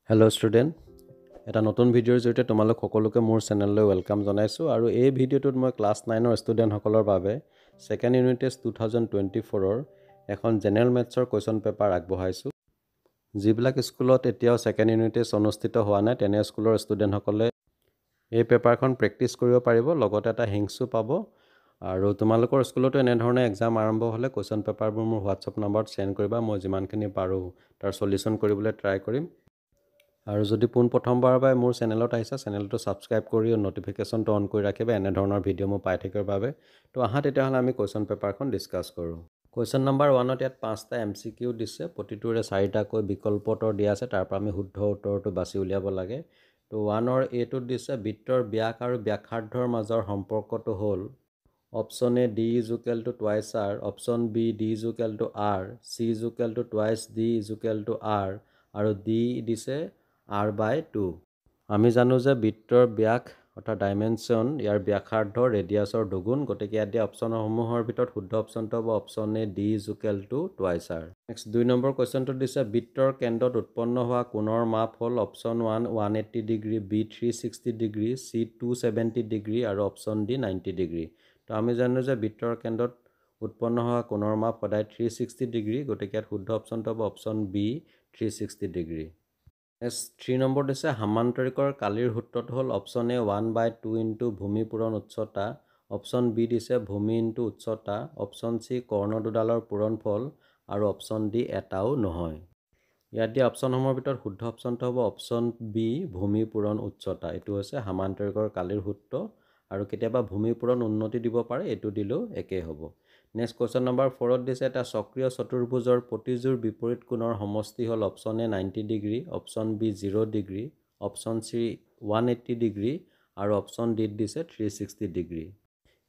Hello student, এটা নতুন ভিডিঅ'ৰ জৰিয়তে তোমালোক সকলোকে মোৰ চেনেললৈ ওয়েলকাম জনাইছো আৰু এই ভিডিঅ'টোত মই ক্লাছ 9 ৰ ষ্টুডেন্ট সকলৰ বাবে সেকেন্ড ইউনিট টেষ্ট 2024 ৰ এখন জেনাৰেল মেথছৰ কোৱেশ্চন পেপাৰ আগবঢ়াইছো যিবিলাক স্কুলত এতিয়াও সেকেন্ড ইউনিট টেষ্ট অনুষ্ঠিত হোৱা নাই তেনে স্কুলৰ ষ্টুডেন্ট সকলে এই পেপাৰখন প্ৰেক্টিছ কৰিব পাৰিব লগতে এটা হিংসু পাব আৰু তোমালোকৰ স্কুলতো এনে ধৰণে এক্সাম আৰম্ভ হলে কোৱেশ্চন পেপাৰবোৰ মোৰ WhatsApp নম্বৰত সেন্ড কৰিবা মই যিমানখিনি পাৰো তাৰ সলিউশন কৰিবলৈ ট্ৰাই কৰিম আৰু যদি পোন প্ৰথমবাৰৰ বাবে মোৰ চেনেলত আহিছা চেনেলটো সাবস্ক্ৰাইব কৰি নটিফিকেশনটো অন কৰি ৰাখিবা এনে ধৰণৰ ভিডিঅ' মই পাই থাকিবৰ বাবে তো আহা তেতিয়াহলে আমি কোৱেশ্চন পেপাৰখন ডিসকাস কৰো কোৱেশ্চন নম্বৰ 1 ত ইয়াত 5টা এমসিকিউ দিছে প্ৰতিটোৰে 4টা কৈ বিকল্প উত্তৰ দিয়া আছে তাৰ পৰা আমি শুদ্ধ উত্তৰটো বাছি উলিয়াব লাগে তো 1 ৰ এ টো দিছে বৃত্তৰ ব্যাস আৰু ব্যাসাৰ্ধৰ মাজৰ সম্পৰ্কটো হ'ল option A d = twice r option B d = r c = twice d r আৰু d দিছে r/2 আমি জানো যে বৃত্তৰ ব্যাস অৰ্থাৎ ডাইমেনশন ইয়াৰ ব্যাসাৰ্ধ ৰেডিয়াসৰ দুগুণ গতিকে ইয়াত অপচনসমূহৰ ভিতৰত শুদ্ধ অপচনটো হ'ব অপচন A d = twice r next 2 number কোৱেশ্চনটো দিছে বৃত্তৰ কেন্দ্ৰত উৎপন্ন হোৱা কোণৰ মাপ হ'ল অপচন 1 180 degree B 360 degree C 270 degree আৰু অপচন ডি 90 ডিগ্ৰী তো আমি জানো যে বৃত্তৰ কেন্দ্ৰত উৎপন্ন হোৱা কোণৰ মাপ সদায় 360 ডিগ্ৰী গতিকে ইয়াত শুদ্ধ অপচনটো হ'ব option B 360 degree next 3 number দিছে সামান্তৰিকৰ কালিৰ সূত্ৰটো হ'ল অপচন এ 1/2 ইনটু ভূমি পূৰণ উচ্চতা অপচন বি দিছে ভূমি ইনটু উচ্চতা অপচন সি কৰ্ণ দুডালৰ পূৰণফল আৰু অপচন ডি এটাও নহয় ইয়াত দিয়া অপচনসমূহৰ ভিতৰত শুদ্ধ অপচনটো হ'ব অপচন বি ভূমি পূৰণ উচ্চতা এটো হৈছে সামান্তৰিকৰ কালিৰ সূত্ৰ আৰু কেতিয়াবা ভূমি পূৰণ উন্নতি দিব পাৰে এটো দিলেও একে হ'ব নেক্সট কোৱেশ্চন নম্বৰ 4 ত দিছে এটা চক্ৰীয় চতুৰ্ভুজৰ প্ৰতিজোৰ বিপৰীত কোণৰ সমষ্টি হ'ল option A 90 degree option B 0 degree option C 180 degree আৰু অপচন ডি দিছে 360 ডিগ্ৰী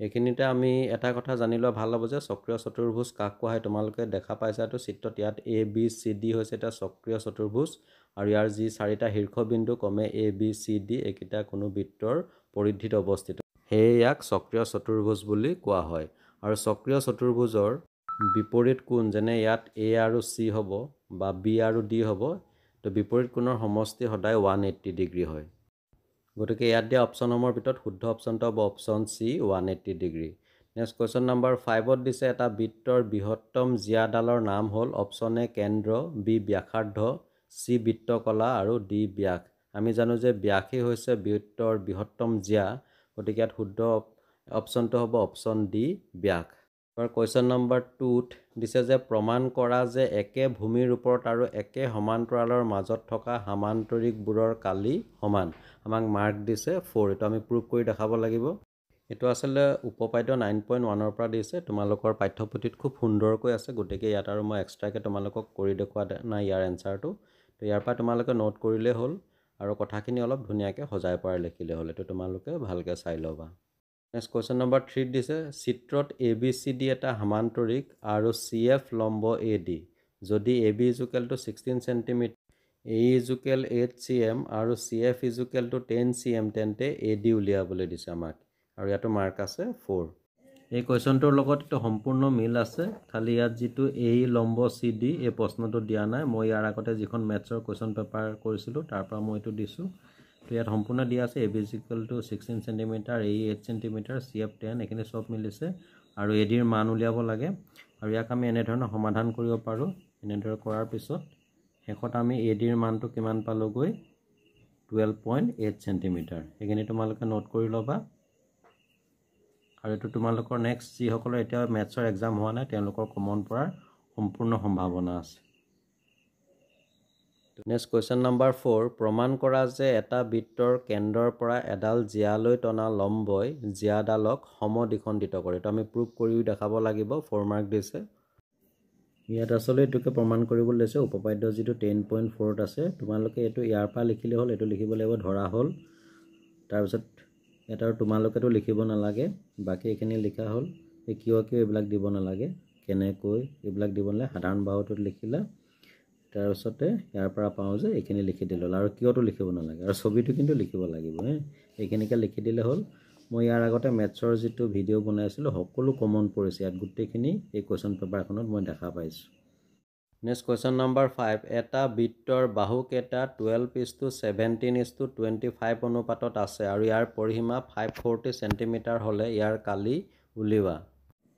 এখিনিতে আমি এটা কথা জানি লোৱা ভাল হ'ব যে চক্ৰীয় চতুৰ্ভুজ কাক কোৱা হয় তোমালোকে দেখা পাইছাটো চিত্ৰত ইয়াত এ বি সি ডি হৈছে এটা চক্ৰীয় চতুৰ্ভুজ আৰু ইয়াৰ যি চাৰিটা শীৰ্ষবিন্দু কমে এ বি সি ডি একিটা কোনো বৃত্তৰ পৰিধিত অৱস্থিত হেয় ইয়াক চক্ৰীয় চতুৰ্ভুজ বুলি কোৱা হয় আৰু চক্ৰীয় চতুৰ্ভুজৰ বিপৰীত কোণ যেনে ইয়াত এ আৰু সি হ'ব বা বি আৰু ডি হ'ব তো বিপৰীত কোণৰ সমষ্টি সদায় 180 ডিগ্ৰী হয় গতিকে ইয়াত দিয়া অপচনসমূহৰ ভিতৰত শুদ্ধ অপচনটো হ'ব option C 180 degree next question number 5 ত দিছে এটা বৃত্তৰ বৃহত্তম জিয়াডালৰ নাম হ'ল অপচন এ কেন্দ্ৰ বি ব্যাসাৰ্ধ সি বৃত্তকলা আৰু ডি ব্যাস আমি জানো যে ব্যাসই হৈছে বৃত্তৰ বৃহত্তম জিয়া গতিকে ইয়াত শুদ্ধ অপচনটো হ'ব অপচন ডি ব্যাস আৰু কোৱেশ্চন নম্বৰ 2 ত দিছে যে প্ৰমাণ কৰা যে একে ভূমিৰ ওপৰত আৰু একে সমান্তৰালৰ মাজত থকা সামান্তৰিকবোৰৰ কালি সমান আমাক মাৰ্ক দিছে 4 এটো আমি প্ৰুভ কৰি দেখাব লাগিব এটো আসলে উপপাদ্য 9.1 ৰ পৰা দিছে তোমালোকৰ পাঠ্যপুথিত খুব সুন্দৰকৈ আছে গতিকে ইয়াত আৰু মই এক্সট্ৰাকে তোমালোকক কৰি দেখুৱা নাই ইয়াৰ এনসাৰটো তো ইয়াৰ পৰা তোমালোকে নোট কৰিলে হ'ল আৰু কথাখিনি অলপ ধুনিয়াকে সজাই পৰাই লিখিলে হ'ল এটো তোমালোকে ভালকে চাই ল'বা নেক্সট কোৱেশ্চন নম্বৰ 3 দিছে চিত্ৰত ABCD এটা সমান্তৰিক আৰু CF লম্ব AD যদি AB = 16 cm AE = 8 cm আৰু CF = 10 cm তেন্তে AD উলিয়াবলৈ দিছে আমাক আৰু ইয়াতো মাৰ্ক আছে 4 এই কোৱেশ্চনটোৰ লগত এটা সম্পূৰ্ণ মিল আছে খালি ইয়াত যেটো AE লম্ব CD এই প্ৰশ্নটো দিয়া নাই মই ইয়াৰ আগতে যিখন মেথছৰ কোৱেশ্চন পেপাৰ কৰিছিলো তাৰ পৰা মই এটো দিছো তো ইয়াত সম্পূৰ্ণ দিয়া আছে AB = 16 cm AE 8 cm CF 10 এখিনি সব মিলিছে আৰু AD ৰ মান উলিয়াব লাগে আৰু ইয়াক আমি এনে ধৰণৰ সমাধান কৰিব পাৰো এনে ধৰণৰ কৰাৰ পিছত হেকত আমি AD ৰ মানটো কিমান পালোগৈ 12.8 cm এখিনি তোমালোকে নোট কৰি লবা আৰু এটো তোমালোকৰ নেক্সট যি সকলৰ এতিয়া মেথছৰ এক্সাম হোৱা নাই তেওঁলোকৰ কমন পৰাৰ সম্পূৰ্ণ সম্ভাৱনা আছে নেক্সট কোৱেশ্চন নম্বৰ 4 প্ৰমাণ কৰা যে এটা বৃত্তৰ কেন্দ্ৰৰ পৰা এডাল জিয়ালৈ টনা লম্বই জিয়াডালক সমদ্বিখণ্ডিত কৰে তো আমি প্ৰুভ কৰিও দেখাব লাগিব 4 মাৰ্ক দিছে ইয়াত আসলে এটোকে প্ৰমাণ কৰিবলৈ লৈছে উপপাদ্য যেটো 10.4 ত আছে তোমালোকে এটো ইয়াৰ পৰা লিখিলে হ'ল এটো লিখিব লাগিব ধৰা হ'ল তাৰ পিছত এটা তোমালোকেটো লিখিব নালাগে বাকি এখিনি লিখা হ'ল কিয় এইবিলাক দিব নালাগে কেনেকৈ এইবিলাক দিব নালাগে সাধাৰণ বাহুটোত লিখিলা তাৰ পিছতে ইয়াৰ পৰা পাও যে এখিনি লিখি দিল আৰু কিয়টো লিখিব নালাগে আৰু ছবিটো কিন্তু লিখিব লাগিব এখিনিকে লিখি দিলে হ'ল মই ইয়াৰ আগতে মেথছৰ যেটো ভিডিও বনাইছিলো সকলো কমন পৰিছে ইয়াত গুটেখিনি এই কোৱেশ্চন পেপাৰখনত মই দেখা পাইছো নেক্সট কুৱেশ্যন নম্বৰ 5 এটা বৃত্তৰ বাহু কেইটা 12:17:25 অনুপাতত আছে আৰু ইয়াৰ পৰিসীমা 540 cm হ'লে ইয়াৰ কালি উলিওৱা।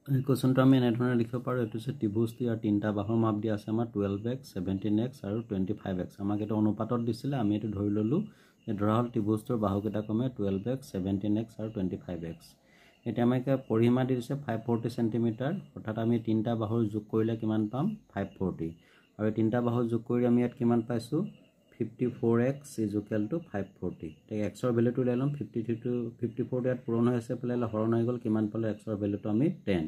এই কুৱেশ্যনটো আমি এনেধৰণে লিখিব পাৰোঁ। এইটো হৈছে ত্ৰিভুজটো, ইয়াৰ তিনিটা বাহুৰ মাপ দিয়া আছে আমাৰ 12x, 17x আৰু 25x। আমাক এইটো অনুপাতত দিছিলে, আমি এইটো ধৰি ল'লোঁ যে ধৰা হ'ল ত্ৰিভুজটোৰ বাহুকেইটা ক্ৰমে 12x, 17x আৰু 25x। এতিয়া আমাক পৰিসীমা দি দিছে 540 cm, অৰ্থাৎ আমি তিনিটা বাহুৰ যোগ কৰিলে কিমান পাম? 540। আৰু এই তিনিটা বাহুৰ যোগ কৰি আমি ইয়াত কিমান পাইছোঁ? 54x = 540। এতিয়া এক্সৰ ভেলুটো উলিয়াই ল'ম। 54 ইয়াত পূৰণ হৈ আছে, পেলাই হৰণ হৈ গ'ল, কিমান পালে? এক্সৰ ভেলুটো আমি 10।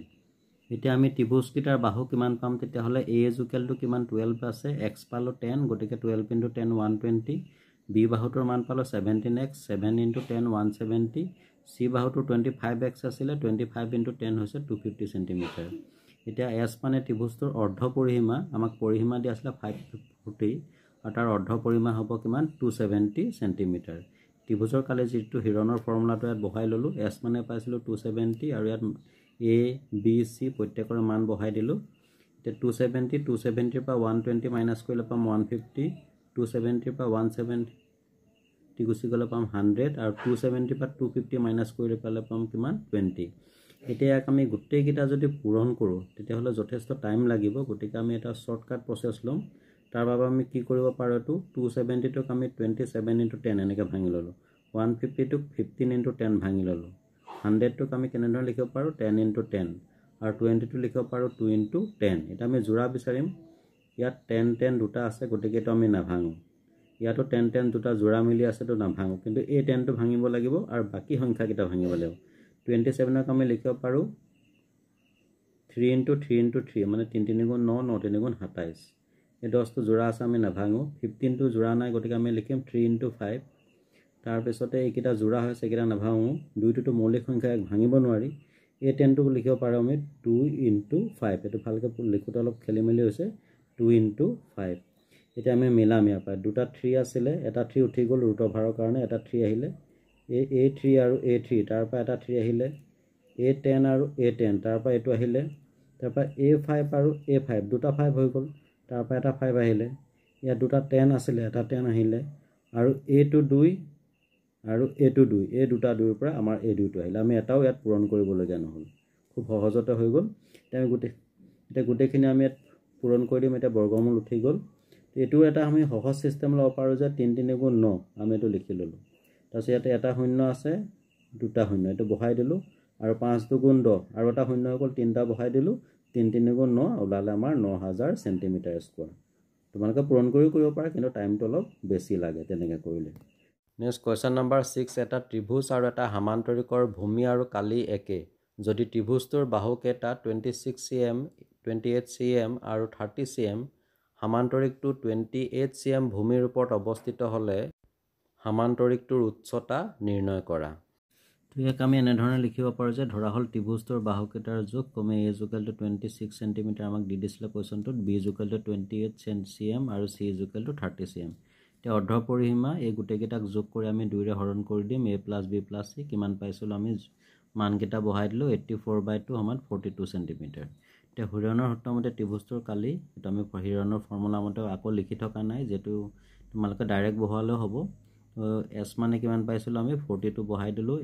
এতিয়া আমি ত্ৰিভুজকেইটাৰ বাহু কিমান পাম? তেতিয়াহ'লে a = কিমান? 12 আছে, x পালোঁ 10, গতিকে 12 × 10 120। b বাহুটোৰ মান পালোঁ 17x, 7 × 10 170। c বাহুটোৰ 25x আছিলে, 25 × 10 হৈছে 250 cm। এতিয়া s মানে ত্ৰিভুজটোৰ অৰ্ধ পৰিসীমা, আমাক পৰিসীমা দিয়া আছিলে 540 আৰু তাৰ অৰ্ধ পৰিসীমা হ'ব কিমান? 270 cm। ত্ৰিভুজৰ কালি যিটো হিৰণৰ ফৰ্মুলাটো ইয়াত বহাই ল'লোঁ। s মানে পাইছিলোঁ 270 আৰু ইয়াত a, b, c প্ৰত্যেকৰে মান বহাই দিলোঁ। এতিয়া 270 পৰা 120 মাইনাছ কৰিলে পাম 150, 270 পৰা 170 গুচি গ'লে পাম 100 আৰু 270 পৰা 250 মাইনাছ কৰিলে পালে পাম কিমান? 20। এতিয়া ইয়াক আমি গোটেইকেইটা যদি পূৰণ কৰোঁ তেতিয়াহ'লে যথেষ্ট টাইম লাগিব, গতিকে আমি এটা শ্বৰ্টকাট প্ৰচেছ ল'ম। তাৰ বাবে আমি কি কৰিব পাৰোঁ? এইটো 270টোক আমি 27 × 10 এনেকৈ ভাঙি ল'লোঁ, 150টোক 15 × 10 ভাঙি ল'লোঁ, 100টোক আমি কেনেদৰে লিখিব পাৰোঁ? 10 × 10 আৰু 20টো লিখিব পাৰোঁ 2 × 10। এতিয়া আমি যোৰা বিচাৰিম। ইয়াত 10 10 দুটা আছে, গতিকে এইটো আমি নাভাঙোঁ। ইয়াতো 10 10 দুটা যোৰা মিলি আছেতো নাভাঙোঁ, কিন্তু এই 10টো ভাঙিব লাগিব আৰু বাকী সংখ্যাকেইটা ভাঙিব লাগিব। 27ক আমি লিখিব পাৰোঁ 3 × 3 × 3, মানে 3 3 গুণ 9, 9 3 গুণ 27। এই 10টো যোৰা আছে, আমি নাভাঙোঁ। 15টো যোৰা নাই, গতিকে আমি লিখিম 3 × 5। তাৰপিছতে এইকেইটা যোৰা হৈছে, এইকেইটা নাভাঙোঁ। 2টোতো মৌলিক সংখ্যা, ভাঙিব নোৱাৰি। এই 10টোক লিখিব পাৰোঁ আমি 2 × 5। এইটো ভালকৈ লিখোঁতে অলপ খেলি মেলি হৈছে, 2 × 5। এতিয়া আমি মিলাম ইয়াৰ পৰা। দুটা 3 আছিলে, এটা 3 উঠি গ'ল ৰুট অভাৰৰ কাৰণে, এটা 3 আহিলে। A3 আৰু A3, তাৰ পৰা এটা 3 আহিলে। A10 আৰু A10, তাৰ পৰা এইটো আহিলে। তাৰপৰা A5 আৰু A5, দুটা 5 হৈ গ'ল, তাৰ পৰা এটা 5 আহিলে। ইয়াত দুটা 10 আছিলে, এটা 10 আহিলে। আৰু A2 2 আৰু A2 2, এই দুটা 2ৰ পৰা আমাৰ এই 2টো আহিলে। আমি এটাও ইয়াত পূৰণ কৰিবলগীয়া নহ'ল, খুব সহজতে হৈ গ'ল। এতিয়া গোটেইখিনি আমি ইয়াত পূৰণ কৰি দিম। এতিয়া বৰ্গমূল উঠি গ'ল। এইটো এটা আমি সহজ ছিষ্টেম ল'ব পাৰোঁ যে 3 3 গুণ 9, আমি এইটো লিখি ল'লোঁ। তাৰপিছত ইয়াতে এটা শূন্য আছে, দুটা শূন্য, এইটো বহাই দিলোঁ। আৰু 5 2 গুণ 10, আৰু এটা শূন্য হৈ গ'ল, তিনিটা বহাই দিলোঁ। 3 3 গুণ 9 ওলালে আমাৰ 9000 cm²। তোমালোকে পূৰণ কৰিও কৰিব পাৰা, কিন্তু টাইমটো অলপ বেছি লাগে তেনেকৈ কৰিলে। নেক্সট কুৱেশ্যন নম্বৰ 6 এটা ত্ৰিভুজ আৰু এটা সামান্তৰিকৰ ভূমি আৰু কালি একে যদি ত্ৰিভুজটোৰ বাহুকেইটা 26 cm, 28 cm আৰু 30 cm, সামান্তৰিকটো 28 cm ভূমিৰ ওপৰত অৱস্থিত হ'লে সামান্তৰিকটোৰ উচ্চতা নিৰ্ণয় কৰা। তো ইয়াক আমি এনেধৰণে লিখিব পাৰোঁ যে ধৰা হ'ল ত্ৰিভুজটোৰ বাহুকেইটাৰ জোখ ক্ৰমে a = 26 cm আমাক দি দিছিলে কুৱেশ্যনটোত, b = 28 cm আৰু c = 30 cm। এতিয়া অৰ্ধ পৰিসীমা এই গোটেইকেইটাক যোগ কৰি আমি 2ৰে হৰণ কৰি দিম, a + b + c। কিমান পাইছিলোঁ? আমি মানকেইটা বহাই দিলোঁ, 84/2 সমান 42 cm। এতিয়া হিৰণৰ সূত্ৰমতে ত্ৰিভুজটোৰ কালি, এইটো আমি হিৰণৰ ফৰ্মুলা মতে আকৌ লিখি থকা নাই, যিহেতু তোমালোকে ডাইৰেক্ট বহালেও হ'ব। s মানে কিমান পাইছিলোঁ? আমি 42 বহাই দিলোঁ।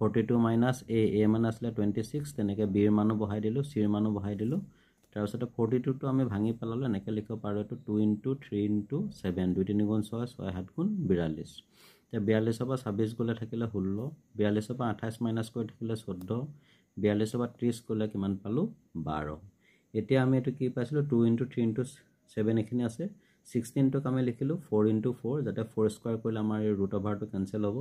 42 মাইনাছ a মানে আছিলে 26, তেনেকৈ bৰ মানো বহাই দিলোঁ, cৰ মানো বহাই দিলোঁ। তাৰপিছতে 42টো আমি ভাঙি পেলালোঁ, এনেকৈ লিখিব পাৰোঁ এইটো 2 × 3 × 7, 2 3 গুণ 6, 6 7 গুণ 42। এতিয়া 42ৰ পৰা 26 গ'লে থাকিলে 16, 42ৰ পৰা 28 মাইনাছ কৰি থাকিলে 14, 42ৰ পৰা 30 গ'লে কিমান পালোঁ? 12। এতিয়া আমি এইটো কি পাইছিলোঁ? 2 × 3 × 7 এইখিনি আছে। 16টোক আমি লিখিলোঁ 4 × 4, যাতে 4 স্কুৱাৰ কৰিলে আমাৰ এই ৰুট অভাৰটো কেঞ্চেল হ'ব।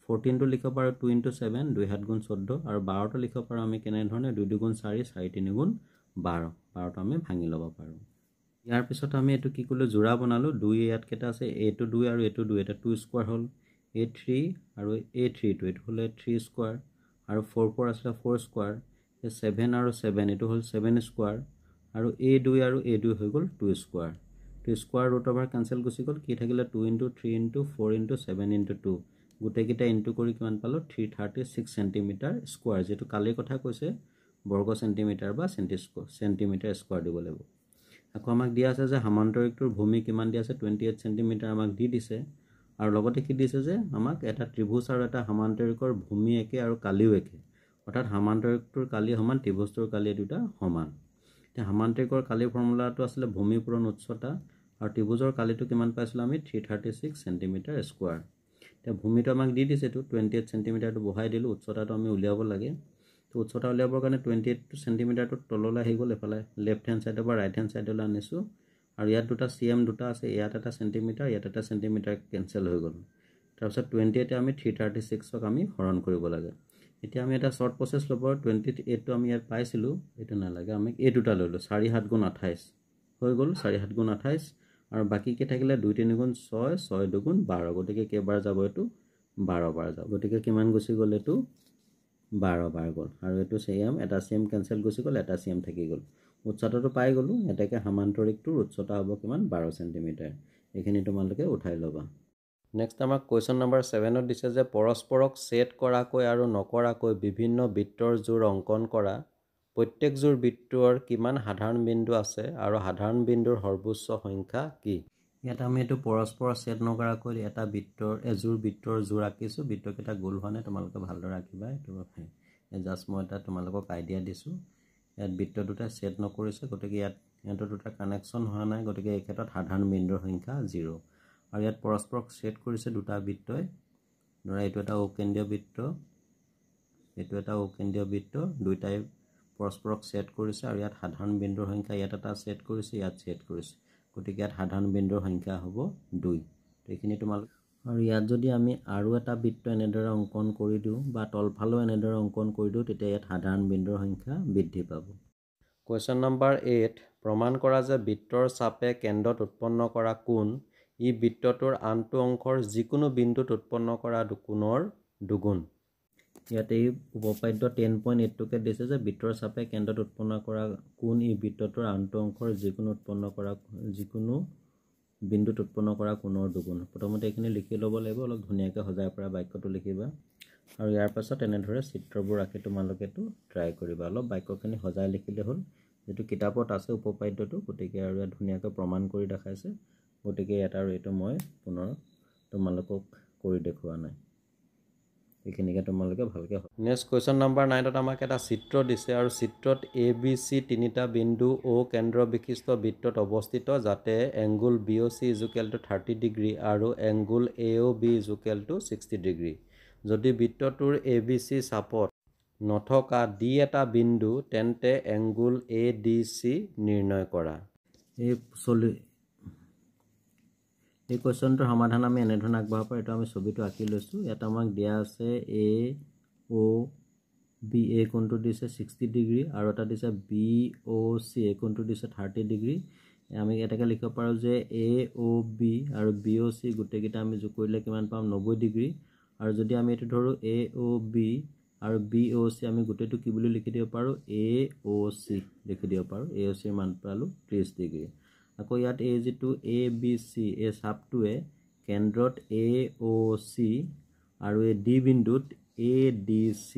14টো লিখিব পাৰোঁ 2 × 7, 2 7 গুণ 14, আৰু 12টো লিখিব পাৰোঁ আমি কেনেধৰণে? 2 2 গুণ 4, 4 3 গুণ 12। 12টো আমি ভাঙি ল'ব পাৰোঁ। ইয়াৰ পিছত আমি এইটো কি কৰিলোঁ? যোৰা বনালোঁ। 2 ইয়াত কেইটা আছে? a2 2 আৰু a2 2, এটা 2 স্কুৱাৰ হ'ল। a3 আৰু a3 এইটো হ'লে 3 স্কুৱাৰ, আৰু 4 4 আছিলে 4 স্কুৱাৰ। 7 আৰু 7 এইটো হ'ল 7 স্কুৱাৰ, আৰু a2 আৰু a2 হৈ গ'ল 2 square. 2 square root over cancel গুচি গ'ল, কি থাকিলে? 2 × 3 × 4 × 7 × 2, গোটেইকেইটা ইনটু কৰি কিমান পালোঁ? 336 cm², যিহেতু কালিৰ কথা কৈছে বৰ্গ চেণ্টিমিটাৰ বা চেণ্টিমিটাৰ স্কুৱাৰ দিব লাগিব। আকৌ আমাক দিয়া আছে যে সামান্তৰিকটোৰ ভূমি কিমান দিয়া আছে 28 সেন্টিমিটাৰ আমাক দি দিছে আৰু লগতে কি দিছে যে আমাক এটা ত্ৰিভুজ আৰু এটা সামান্তৰিকৰ ভূমি একে আৰু কালিও একে অৰ্থাৎ সামান্তৰিকটোৰ কালি সমান ত্ৰিভুজটোৰ কালি দুটা সমান এতিয়া সামান্তৰিকৰ কালিৰ ফৰ্মুলাটো আছিলে ভূমি পূৰণ উচ্চতা আৰু ত্ৰিভুজৰ কালিটো কিমান পাইছিলো আমি 336 সেন্টিমিটাৰ স্কয়াৰ এতিয়া ভূমিটো আমাক দি দিছে তো 28 সেন্টিমিটাৰটো বহাই দিলো উচ্চতাটো আমি উলিয়াব লাগে তো উচ্চতা উলিয়াবৰ কাৰণে 28 সেন্টিমিটাৰটো তললৈ আহি গ'ল এফালে লেফট হ্যান্ড সাইডৰ পৰা ৰাইট হ্যান্ড সাইডলৈ আনিছো আৰু ইয়াত দুটা সিএম দুটা আছে ইয়াত এটা সেন্টিমিটাৰ ইয়াত এটা সেন্টিমিটাৰ কেনসেল হৈ গ'ল তাৰপিছত 28 আমি 336ক আমি হৰণ কৰিব লাগে এতিয়া আমি এটা শৰ্ট প্ৰসেস ল'ব 28 টো আমি ইয়াত পাইছিলো এটা নালাগে আমি এই দুটা ললো 4 7 গুণ 28 হৈ গ'ল 4 7 গুণ 28 আৰু বাকি কি থাকিলে 2 3 গুণ 6 6 2 গুণ 12 গতিকে কেইবাৰ যাব এটো 12 বাৰ যাব গতিকে কিমান গুছি গ'ল এটো 12 বাৰ গ'ল আৰু এটো সেম এটা সেম কেনসেল গুছি গ'ল এটা সেম থাকি গ'ল উচ্চতাটো পাই গ'লো এটাকে সামান্তৰিকটোৰ উচ্চতা হ'ব কিমান 12 সেন্টিমিটাৰ এখিনি তোমালোকে উঠাই লবা নেক্সট আমাক কোৱেশ্চন নম্বৰ 7 ত দিছে যে পৰস্পৰক সেট কৰাকৈ আৰু নকৰাকৈ বিভিন্ন বৃত্তৰ জোৰ অঙ্কন কৰা প্ৰত্যেক জোৰ বৃত্তৰ কিমান সাধাৰণ বিন্দু আছে আৰু সাধাৰণ বিন্দুৰ সৰ্বোচ্চ সংখ্যা কি ইয়াত আমি এটো পৰস্পৰ সেট নকৰাকৈ এটা বৃত্তৰ এজোৰ বৃত্তৰ জোৰ আঁকিছো বৃত্তকেইটা গোল হোৱানে তোমালোকে ভালদৰে আঁকিবা এটো জাস্ট মই এটা তোমালোকক আইডিয়া দিছো ইয়াত বৃত্ত দুটা সেট নকৰিছে গতিকে ইয়াত এটো দুটা কানেকচন হোৱা নাই গতিকে এই ক্ষেত্ৰত সাধাৰণ বিন্দুৰ সংখ্যা 0 আৰু ইয়াত পৰস্পৰক সেট কৰিছে দুটা বৃত্তই ধৰা এটো এটা অকেন্দ্ৰীয় বৃত্ত এটো এটা অকেন্দ্ৰীয় বৃত্ত দুইটাই পৰস্পৰক সেট কৰিছে আৰু ইয়াত সাধাৰণ বিন্দুৰ সংখ্যা ইয়াত এটা সেট কৰিছে ইয়াত সেট কৰিছে গতিকে ইয়াত সাধাৰণ বিন্দুৰ সংখ্যা হ'ব 2 এইখিনি তোমালোক আৰু ইয়াত যদি আমি আৰু এটা বৃত্ত এনেদৰে অঙ্কন কৰি দিও বা তলফালও এনেদৰে অঙ্কন কৰি দিও তেতিয়া ইয়াত সাধাৰণ বিন্দুৰ সংখ্যা বৃদ্ধি পাব কোৱেশ্চন নম্বৰ 8 প্ৰমাণ কৰা যে বৃত্তৰ চাপে কেন্দ্ৰত উৎপন্ন কৰা কোণ ই বৃত্তটোৰ আনটো অংশৰ যিকোনো বিন্দুত উৎপন্ন কৰা কোণৰ দুগুণ ইয়াতে এই উপপাদ্য 10.8 টোকে দিছে যে বৃত্তৰ চাপে কেন্দ্ৰত উৎপন্ন কৰা কোণ ই বৃত্তটোৰ আনটো অংশৰ যিকোনো বিন্দুত উৎপন্ন কৰা কোণৰ দুগুণ প্ৰথমতে এখিনি লিখি ল'ব লাগিব অলপ ধুনিয়াকৈ সজাই পৰা বাক্যটো লিখিবা আৰু ইয়াৰ পাছত এনেদৰে চিত্ৰবোৰ ৰাখি তোমালোকে তো ট্ৰাই কৰিবা অলপ বাক্যখিনি সজাই লিখিলে হ'ল যেটো কিতাপত আছে উপপাদ্যটো গতিকে আৰু ইয়াত ধুনিয়াকৈ প্ৰমাণ কৰি দেখাইছে গতিকে এটা আৰু এটো মই পুনৰ তোমালোকক কৰি দেখুৱা নাই এখিনিকে তোমালোকে ভালকে নেক্সট কোৱেশ্চন নম্বৰ 9 ত আমাক এটা চিত্ৰ দিছে আৰু চিত্ৰত ABC তিনিটা বিন্দু O কেন্দ্ৰ বিশিষ্ট বৃত্তত অৱস্থিত যাতে এংগুল BOC = 30 ডিগ্ৰী আৰু এংগুল AOB = 60 ডিগ্ৰী যদি বৃত্তটোৰ ABC চাপত নথকা D এটা বিন্দু তেন্তে এংগুল ADC নিৰ্ণয় কৰা এই কোৱেশ্চনটোৰ সমাধান আমি এনেধৰণে আগবঢ়াব পাৰো এটো আমি ছবিটো আঁকি লৈছো ইয়াত আমাক দিয়া আছে AOB এই কোণটো দিছে 60 ডিগ্ৰী আৰু এটা দিছে BOC এই কোণটো দিছে 30 ডিগ্ৰী আমি এটাকে লিখিব পাৰো যে AOB আৰু BOC গুটেকিটা আমি যোগ কৰিলে কিমান পাম 90 ডিগ্ৰী আৰু যদি আমি এটো ধৰো AOB আৰু BOC আমি গুটেটো কি বুলি লিখি দিব পাৰো AOC লিখি দিব পাৰো AOC ৰ মান পালো 30 ডিগ্ৰী আকৌ ইয়াত এই যেটো ABC এই চাপটোৱে কেন্দ্ৰত AOC আৰু এই D বিন্দুত ADC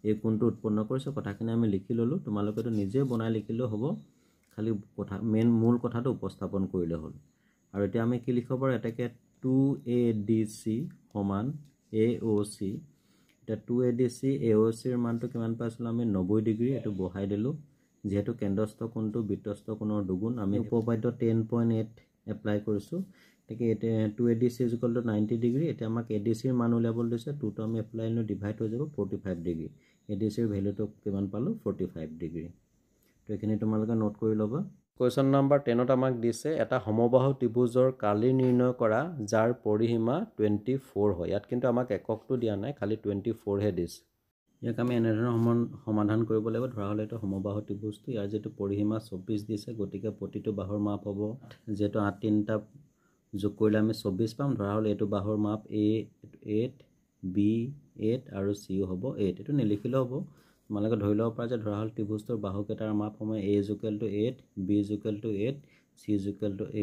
এই কোণটো উৎপন্ন কৰিছে কথাখিনি আমি লিখি ললো তোমালোকে তো নিজে বনাই লিখিলেও হ'ব খালি কথা মূল কথাটো উপস্থাপন কৰিলে হ'ল আৰু এতিয়া আমি কি লিখিব পাৰো এটাকে 2ADC সমান AOC এটা 2ADC AOC ৰ মানটো কিমান পাইছিল আমি 90 ডিগ্ৰী এটো বহাই দিলো যেহেতু কেন্দ্ৰস্থ কোণটো বৃত্তস্থ কোণৰ দুগুণ আমি উপপাদ্য 10.8 এপ্লাই কৰিছো তেকে 2ADC = 90 ডিগ্ৰী এটা আমাক ADC ৰ মান উলিয়াবলৈ দিছে 2 টো আমি এপ্লাই নো ডিভাইড হৈ যাব 45 ডিগ্ৰী ADC ৰ ভ্যালুটো কিমান পালো 45 ডিগ্ৰী তো এখিনি তোমালোকে নোট কৰি লবা কোৱেশ্চন নম্বৰ 10 ত আমাক দিছে এটা সমবাহু ত্ৰিভুজৰ কালি নিৰ্ণয় কৰা যাৰ পৰিসীমা 24 হয় ইয়াত কিন্তু আমাক এককটো দিয়া নাই খালি 24 হে দিছে ইয়াক আমি এনেধৰণৰ সমাধান কৰিব লাগিব ধৰা হলে এটা সমবাহু ত্ৰিভুজটো ইয়াৰ যেটো পৰিসীমা 24 দিছে গতিকে প্ৰতিটো বাহুৰ মাপ হ'ব যেটো 8 তিনটা যোগ কৰিলে আমি 24 পাম ধৰা হলে এটো বাহুৰ মাপ A8 B8 আৰু C হ'ব 8 এটো নিলিখিলেও হ'ব তোমালোকে ধৰি লব পাৰা যে ধৰা হল ত্ৰিভুজটোৰ বাহুকেইটাৰ মাপ সময় A = 8 B = 8 C =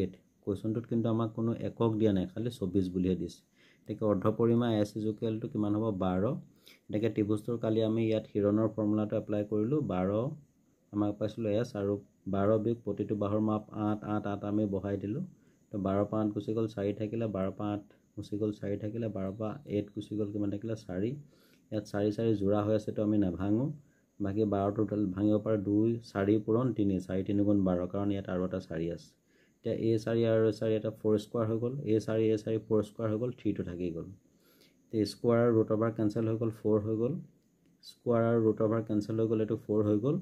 8 কোৱেশ্চনটোত কিন্তু আমাক কোনো একক দিয়া নাই খালি 24 বুলিহে দিছে তেকে অৰ্ধপৰিমা S = কিমান হ'ব 12 এটাকে ত্ৰিভুজটোৰ কালি আমি ইয়াত হিৰণৰ ফৰ্মুলাটো এপ্লাই কৰিলো 12 আমাক পাইছিলো S আৰু 12 বিয়োগ প্ৰতিটো বাহুৰ মাপ 8 8 8 আমি বহাই দিলোঁ। তো 12 পৰা 8 গুচি গ'ল 4 থাকিলে, 12 পৰা 8 গুচি গ'ল 4 থাকিলে, 12 পৰা 8 গুচি গ'ল কিমান থাকিলে 4। ইয়াত 4 4 যোৰা হৈ আছে, তো আমি নাভাঙো। বাকী 12 টোটেল ভাঙিব পাৰে 2 4 পূৰণ 3 4 3 গুণ 12, কাৰণ ইয়াত আৰু এটা 4 আছে। এতিয়া A4 আৰু A4 এটা 4 স্কোৱাৰ হৈ গ'ল, A4 4 স্কোৱাৰ হৈ গ'ল, 3টো থাকি গ'ল। তো স্কোৱাৰ আৰু ৰুট অভাৰ কেঞ্চেল হৈ গ'ল, 4 হৈ গ'ল। স্কোৱাৰ আৰু ৰুট অভাৰ কেঞ্চেল হৈ গ'ল, এইটো 4 হৈ গ'ল।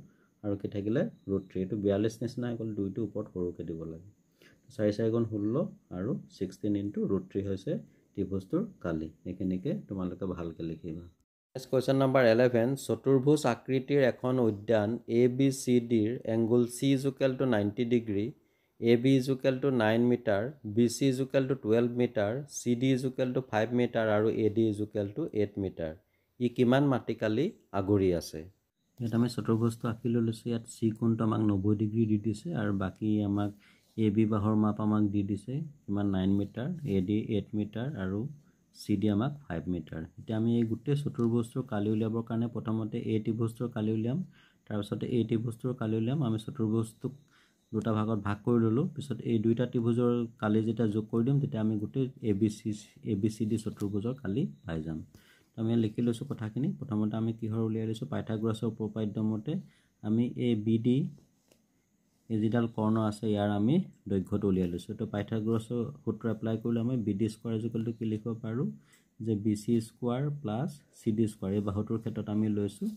আৰু কি থাকিলে √3, এইটো 42 নিচিনা হৈ গ'ল, 2টো ওপৰত সৰুকৈ দিব লাগে। 4 4 গুণ 16 আৰু 16 × √3 হৈছে ত্ৰিভুজটোৰ কালি। এইখিনিকে তোমালোকে ভালকৈ লিখিবা। নেক্সট কুৱেশ্যন নম্বৰ 11, চতুৰ্ভুজ আকৃতিৰ এখন উদ্যান ABCDৰ angle C = 90 degree, AB = 9 metre, BC = 12 metre, CD = 5 metre আৰু AD = 8 মিটাৰ। ই কিমান মাটিকালি আগুৰি আছে? ইয়াত আমি চতুৰ্ভুজটো আঁকি লৈছোঁ। ইয়াত C কোণটো আমাক 90 ডিগ্ৰী দি দিছে আৰু বাকী আমাক AB বাহুৰ মাপ আমাক দি দিছে কিমান 9 মিটাৰ, AD 8 মিটাৰ আৰু CD আমাক 5 মিটাৰ। এতিয়া আমি এই গোটেই চতুৰ্ভুজটোৰ কালি উলিয়াবৰ কাৰণে প্ৰথমতে এই ত্ৰিভুজটোৰ কালি উলিয়াম, তাৰপিছতে এই ত্ৰিভুজটোৰ কালি উলিয়াম। আমি চতুৰ্ভুজটোক দুটা ভাগত ভাগ কৰি ল'লোঁ। পিছত এই দুইটা ত্ৰিভুজৰ কালি যেতিয়া যোগ কৰি দিম, তেতিয়া আমি গোটেই ABCD চতুৰ্ভুজৰ কালি পাই যাম। আমি লিখি লৈছোঁ কথাখিনি। প্ৰথমতে আমি কিহৰ উলিয়াই লৈছোঁ, পাইথাগোৰাছৰ উপপাদ্য মতে আমি এই BD এই যিডাল কৰ্ণ আছে ইয়াৰ আমি দৈৰ্ঘ্যটো উলিয়াই লৈছোঁ। তো পাইথাগোৰাছৰ সূত্ৰ এপ্লাই কৰিলে আমি BD স্কোৱাৰ = কি লিখিব পাৰোঁ, যে BC square plus CD square. এই বাহুটোৰ ক্ষেত্ৰত আমি লৈছোঁ।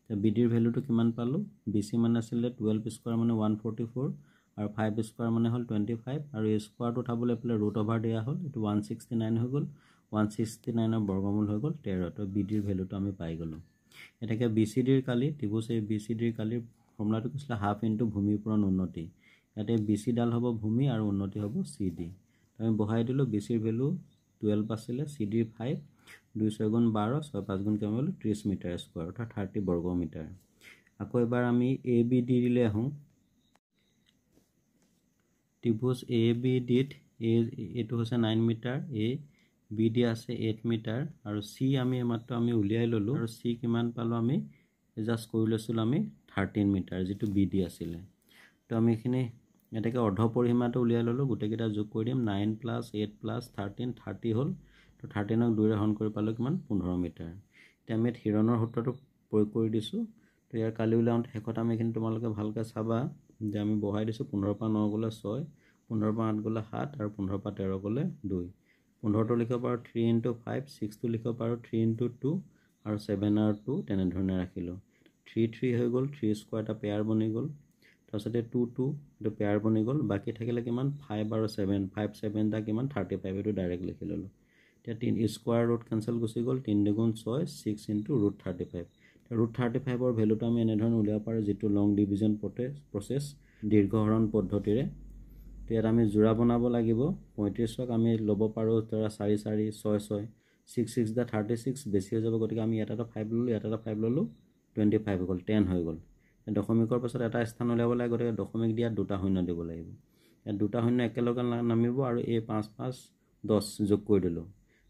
তো BDৰ ভেলুটো কিমান পালোঁ, BC মানে আছিলে 12 স্কোৱাৰ মানে 144 আৰু 5 স্কোৱাৰ মানে হ'ল 25 আৰু এই স্কোৱাৰটো উঠাবলৈ পেলাই ৰুট অভাৰ দিয়া হ'ল, এইটো 169 হৈ গ'ল। 169ৰ বৰ্গমূল হৈ গ'ল 13। তো BDৰ ভেলুটো আমি পাই গ'লোঁ। এতেকে BCDৰ কালি, ত্ৰিভুজ এই BCDৰ কালিৰ ফৰ্মুলাটো কি আছিলে, হাফ ইনটু ভূমিৰ পূৰণ উন্নতি। ইয়াতে BCডাল হ'ব ভূমি আৰু উন্নতি হ'ব CD। আমি বহাই দিলোঁ। BCৰ ভেলু 12 আছিলে, CDৰ 5, 2 6 গুণ 12, 6 5 গুণ কিমান হ'ল 30 মিটাৰ স্কোৱাৰ, অৰ্থাৎ 30 বৰ্গ মিটাৰ। আকৌ এবাৰ আমি ABDলৈ আহোঁ। ত্ৰিভুজ ABDত এইটো হৈছে 9 মিটাৰ, BD আছে 8 মিটাৰ আৰু C আমি মাত্ৰ আমি উলিয়াই ল'লোঁ আৰু C কিমান পালোঁ, আমি জাষ্ট কৰি লৈছিলোঁ আমি 13 মিটাৰ, যিটো BD আছিলে। তো আমি এইখিনি এতেকে অৰ্ধ পৰিসীমাটো উলিয়াই ল'লোঁ। গোটেইকেইটা যোগ কৰি দিম, 9 + 8 + 13 30 হ'ল। তো 13ক 2ৰে হৰণ কৰি পালোঁ কিমান 15 মিটাৰ। এতিয়া আমি হিৰণৰ সূত্ৰটো প্ৰয়োগ কৰি দিছোঁ। তো ইয়াৰ কালি উলিয়াওঁতে শেষত আমি এইখিনি তোমালোকে ভালকৈ চাবা যে আমি বহাই দিছোঁ 15 পৰা 9 গ'লে 6, 15 পৰা 8 গ'লে 7 আৰু 15 পৰা 13 গ'লে 2। 15টো লিখিব পাৰোঁ 3 × 5, 6টো লিখিব পাৰোঁ 3 × 2 আৰু 7 আৰু 2 তেনেধৰণে ৰাখিলোঁ। 3 3 হৈ গ'ল, 3 স্কোৱাৰ এটা পেয়াৰ বনি গ'ল। তাৰপিছতে 2 2 এইটো পেয়াৰ বনি গ'ল। বাকী থাকিলে কিমান 5 আৰু 7, 5 7 টা কিমান 35, এইটো ডাইৰেক্ট লিখি ল'লোঁ। এতিয়া 3 স্কোৱাৰ ৰুট কেঞ্চেল গুচি গ'ল, 3 2 6, 6 × √35। √35ৰ ভেলুটো আমি এনেধৰণে উলিয়াব পাৰোঁ, যিটো লং ডিভিজন প্ৰচেছ দীৰ্ঘহৰণ পদ্ধতিৰে। তো ইয়াত আমি যোৰা বনাব লাগিব। 35ক আমি ল'ব পাৰোঁ ধৰা 4 4 6 6, 6 6 * 36 বেছি হৈ যাব, গতিকে আমি ইয়াত এটা 5 ল'লোঁ, ইয়াত এটা 5 ল'লোঁ, 25 হৈ গ'ল, 10 হৈ গ'ল। দশমিকৰ পাছত এটা স্থান উলিয়াব লাগে, গতিকে দশমিক দিয়াত 2টা শূন্য দিব লাগিব। ইয়াত 2টা শূন্য একেলগে নামিব আৰু এই 5 5 10 যোগ কৰি দিলোঁ।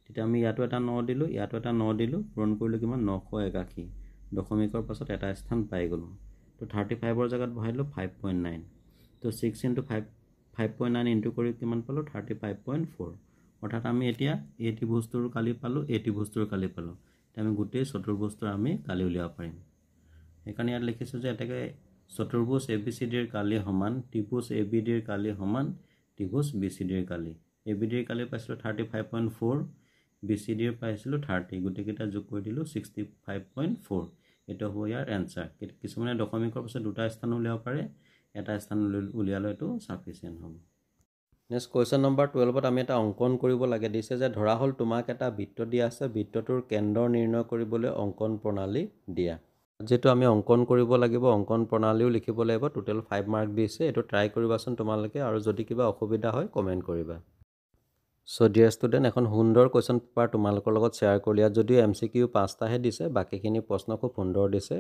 তেতিয়া আমি ইয়াতো এটা 9 দিলোঁ, ইয়াতো এটা 9 দিলোঁ, পূৰণ কৰিলোঁ কিমান 981। দশমিকৰ পাছত এটা স্থান পাই গ'লোঁ। তো 35ৰ জেগাত বহাই দিলোঁ 5.9। তো 6 × 5.9 ইনটু কৰি কিমান পালোঁ 35.4। অৰ্থাৎ আমি এতিয়া এই ত্ৰিভুজটোৰ কালি পালোঁ, এই ত্ৰিভুজটোৰ কালি পালোঁ। এতিয়া আমি গোটেই চতুৰ্ভুজটোৰ আমি কালি উলিয়াব পাৰিম। সেইকাৰণে ইয়াত লিখিছোঁ যে এতেকে চতুৰ্ভুজ ABCDৰ কালি সমান ত্ৰিভুজ ABDৰ কালি সমান ত্ৰিভুজ BCDৰ কালি। ABDৰ কালি পাইছিলোঁ 35.4, BCDৰ পাইছিলোঁ 30, গোটেইকেইটা যোগ কৰি দিলোঁ 65.4। এইটো হ'ব ইয়াৰ এনচাৰ। কিছুমানে দশমিকৰ পাছত 2টা স্থান উলিয়াব পাৰে, এটা স্থান উলিয়ালে এইটো ছাফিচিয়েণ্ট হ'ব। নেক্সট কুৱেশ্যন নম্বৰ 12ত আমি এটা অংকন কৰিব লাগে। দিছে যে ধৰা হ'ল তোমাক এটা বৃত্ত দিয়া আছে, বৃত্তটোৰ কেন্দ্ৰ নিৰ্ণয় কৰিবলৈ অংকন প্ৰণালী দিয়া। যিহেতু আমি অংকন কৰিব লাগিব, অংকন প্ৰণালীও লিখিব লাগিব। টোটেল 5 মাৰ্ক দিছে। এইটো ট্ৰাই কৰিবাচোন তোমালোকে, আৰু যদি কিবা অসুবিধা হয় কমেণ্ট কৰিবা। চ' ডিয়াৰ ষ্টুডেণ্ট, এখন সুন্দৰ কুৱেশ্যন পেপাৰ তোমালোকৰ লগত শ্বেয়াৰ কৰিলোঁ। ইয়াত যদিও MCQ 5টাহে দিছে, বাকীখিনি প্ৰশ্ন খুব সুন্দৰ দিছে।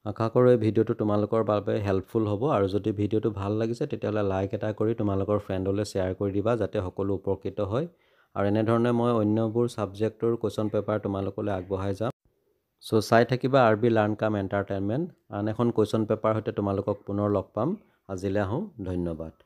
আশা কৰোঁ এই ভিডিঅ'টো তোমালোকৰ বাবে হেল্পফুল হ'ব, আৰু যদি ভিডিঅ'টো ভাল লাগিছে তেতিয়াহ'লে লাইক এটা কৰি তোমালোকৰ ফ্ৰেণ্ডলৈ শ্বেয়াৰ কৰি দিবা, যাতে সকলো উপকৃত হয়। আৰু এনেধৰণে মই অন্যবোৰ ছাবজেক্টৰ কুৱেশ্যন পেপাৰ তোমালোকলৈ আগবঢ়াই যাম। সো চাই থাকিবা আৰবি লাৰ্ণ কাম এণ্টাৰটেইনমেণ্ট। আন এখন কুৱেশ্যন পেপাৰ সৈতে তোমালোকক পুনৰ লগ পাম। আজিলৈ আহোঁ, ধন্যবাদ।